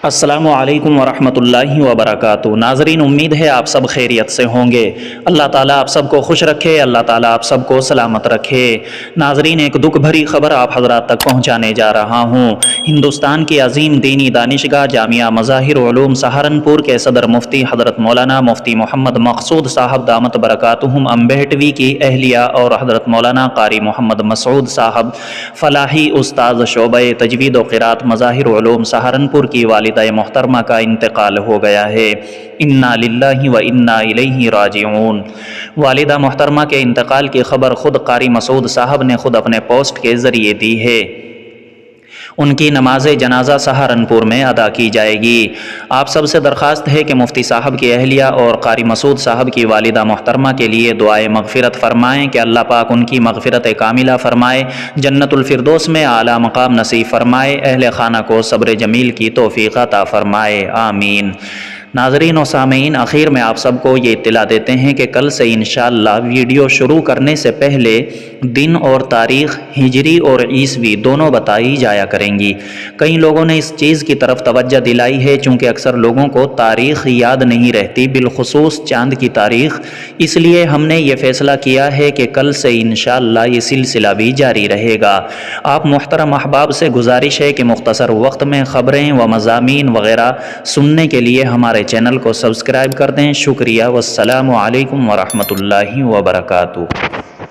السلام علیکم ورحمۃ اللہ وبرکاتہ۔ ناظرین، امید ہے آپ سب خیریت سے ہوں گے۔ اللہ تعالیٰ آپ سب کو خوش رکھے، اللہ تعالیٰ آپ سب کو سلامت رکھے۔ ناظرین، ایک دکھ بھری خبر آپ حضرات تک پہنچانے جا رہا ہوں۔ ہندوستان کی عظیم دینی دانشگاہ جامعہ مظاہر علوم سہارنپور کے صدر مفتی حضرت مولانا مفتی محمد مقصود صاحب دامت برکاتہم امبہٹوی کی اہلیہ اور حضرت مولانا قاری محمد مسعود صاحب فلاحی استاذ شعبہ تجوید و قرات مظاہر علوم سہارنپور کی والدہ محترمہ کا انتقال ہو گیا ہے۔ انا للہ و انا الیہ راجعون۔ والدہ محترمہ کے انتقال کی خبر خود قاری مسعود صاحب نے خود اپنے پوسٹ کے ذریعے دی ہے۔ ان کی نماز جنازہ سہارنپور میں ادا کی جائے گی۔ آپ سب سے درخواست ہے کہ مفتی صاحب کی اہلیہ اور قاری مسعود صاحب کی والدہ محترمہ کے لیے دعائے مغفرت فرمائیں کہ اللہ پاک ان کی مغفرت کاملہ فرمائے، جنت الفردوس میں اعلیٰ مقام نصیب فرمائے، اہل خانہ کو صبر جمیل کی توفیق عطا فرمائے، آمین۔ ناظرین و سامعین، آخر میں آپ سب کو یہ اطلاع دیتے ہیں کہ کل سے انشاءاللہ ویڈیو شروع کرنے سے پہلے دن اور تاریخ ہجری اور عیسوی دونوں بتائی جایا کریں گی۔ کئی لوگوں نے اس چیز کی طرف توجہ دلائی ہے چونکہ اکثر لوگوں کو تاریخ یاد نہیں رہتی، بالخصوص چاند کی تاریخ، اس لیے ہم نے یہ فیصلہ کیا ہے کہ کل سے انشاءاللہ یہ سلسلہ بھی جاری رہے گا۔ آپ محترم احباب سے گزارش ہے کہ مختصر وقت میں خبریں و مضامین وغیرہ سننے کے لیے ہمارے چینل کو سبسکرائب کر دیں۔ شکریہ، والسلام علیکم ورحمۃ اللہ وبرکاتہ۔